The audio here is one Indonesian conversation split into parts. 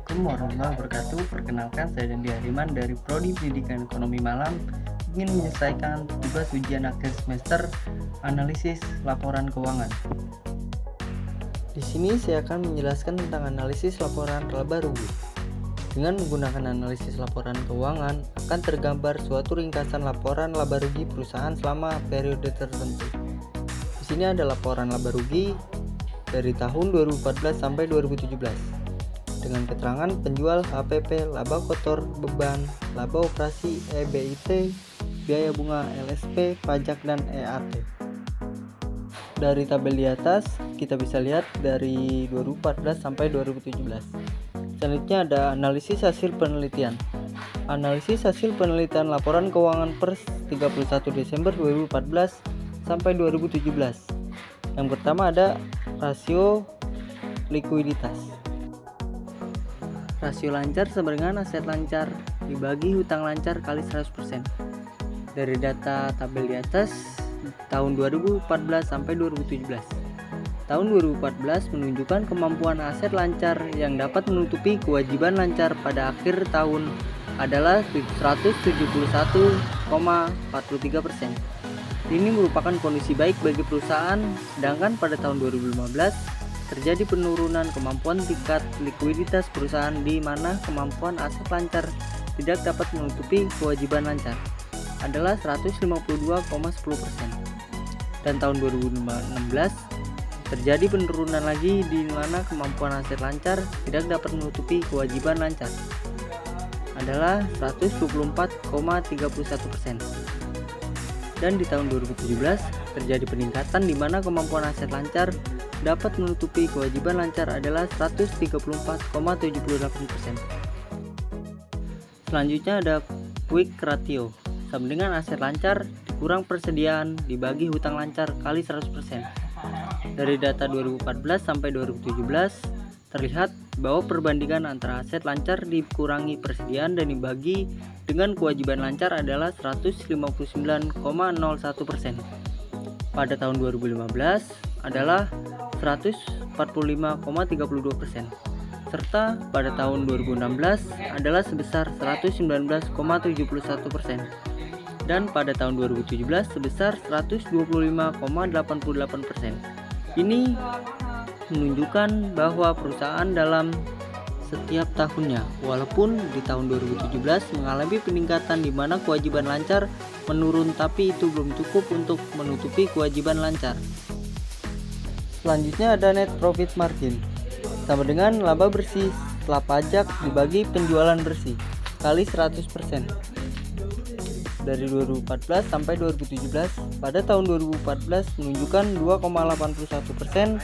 Assalamualaikum warahmatullahi wabarakatuh. Perkenalkan, saya Dendi Hariman dari Prodi Pendidikan Ekonomi Malang ingin menyelesaikan tugas ujian akhir semester analisis laporan keuangan. Di sini saya akan menjelaskan tentang analisis laporan laba rugi. Dengan menggunakan analisis laporan keuangan, akan tergambar suatu ringkasan laporan laba rugi perusahaan selama periode tertentu. Di sini ada laporan laba rugi dari tahun 2014 sampai 2017 dengan keterangan penjual HPP, laba kotor, beban, laba operasi, EBIT, biaya bunga LSP, pajak, dan EAT. Dari tabel di atas kita bisa lihat dari 2014 sampai 2017. Selanjutnya ada analisis hasil penelitian. Analisis hasil penelitian laporan keuangan per 31 Desember 2014 sampai 2017. Yang pertama ada rasio likuiditas. Rasio lancar sama dengan aset lancar dibagi hutang lancar kali 100%. Dari data tabel di atas, tahun 2014 sampai 2017. Tahun 2014 menunjukkan kemampuan aset lancar yang dapat menutupi kewajiban lancar pada akhir tahun adalah 171,43%. Ini merupakan kondisi baik bagi perusahaan, sedangkan pada tahun 2015 terjadi penurunan kemampuan tingkat likuiditas perusahaan di mana kemampuan aset lancar tidak dapat menutupi kewajiban lancar adalah 152,10%. Dan tahun 2016 terjadi penurunan lagi di mana kemampuan aset lancar tidak dapat menutupi kewajiban lancar adalah 124,31%. Dan di tahun 2017 terjadi peningkatan di mana kemampuan aset lancar dapat menutupi kewajiban lancar adalah 134,78%. Selanjutnya ada quick ratio, sama dengan aset lancar dikurang persediaan dibagi hutang lancar kali 100%. Dari data 2014 sampai 2017 terlihat bahwa perbandingan antara aset lancar dikurangi persediaan dan dibagi dengan kewajiban lancar adalah 159,01%. Pada tahun 2015 adalah 145,32%, serta pada tahun 2016 adalah sebesar 119,71%, dan pada tahun 2017 sebesar 125,88%. Ini menunjukkan bahwa perusahaan dalam setiap tahunnya, walaupun di tahun 2017 mengalami peningkatan di mana kewajiban lancar menurun, tapi itu belum cukup untuk menutupi kewajiban lancar. Selanjutnya ada net profit margin, sama dengan laba bersih setelah pajak dibagi penjualan bersih kali 100%. Dari 2014 sampai 2017, pada tahun 2014 menunjukkan 2,81%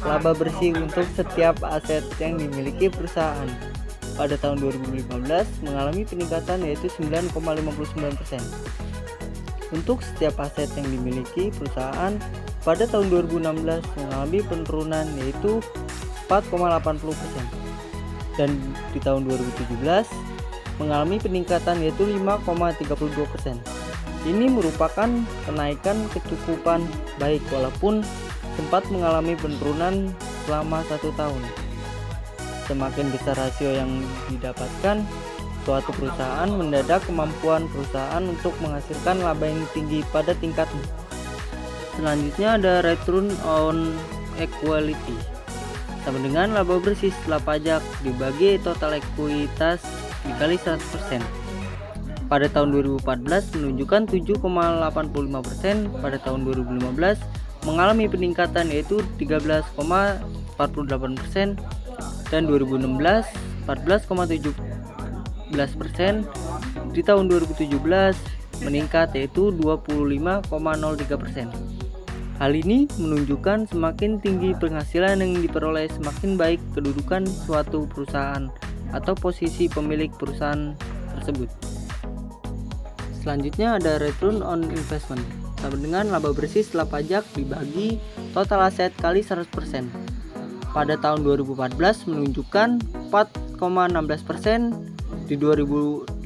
laba bersih untuk setiap aset yang dimiliki perusahaan. Pada tahun 2015 mengalami peningkatan yaitu 9,59%. Untuk setiap aset yang dimiliki perusahaan pada tahun 2016 mengalami penurunan yaitu 4,80%, dan di tahun 2017 mengalami peningkatan yaitu 5,32%. Ini merupakan kenaikan kecukupan baik walaupun sempat mengalami penurunan selama 1 tahun. Semakin besar rasio yang didapatkan, suatu perusahaan mendadak kemampuan perusahaan untuk menghasilkan laba yang tinggi pada tingkatnya. Selanjutnya ada return on equity, sama dengan laba bersih setelah pajak dibagi total ekuitas dikali 100%. Pada tahun 2014 menunjukkan 7,85%, pada tahun 2015 mengalami peningkatan yaitu 13,48%, dan 2016 14,17%. Di tahun 2017 meningkat yaitu 25,03%. Hal ini menunjukkan semakin tinggi penghasilan yang diperoleh, semakin baik kedudukan suatu perusahaan atau posisi pemilik perusahaan tersebut. Selanjutnya ada return on investment, sama dengan laba bersih setelah pajak dibagi total aset kali 100%. Pada tahun 2014 menunjukkan 4,16%, di 2015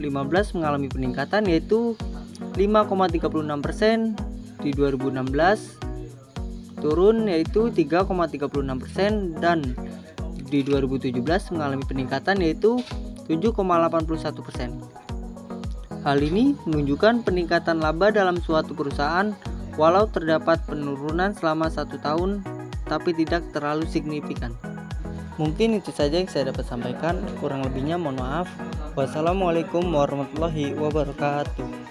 mengalami peningkatan yaitu 5,36%, di 2016 turun yaitu 3,36%, dan di 2017 mengalami peningkatan yaitu 7,81%. Hal ini menunjukkan peningkatan laba dalam suatu perusahaan walau terdapat penurunan selama 1 tahun tapi tidak terlalu signifikan. Mungkin itu saja yang saya dapat sampaikan, kurang lebihnya mohon maaf. Wassalamualaikum warahmatullahi wabarakatuh.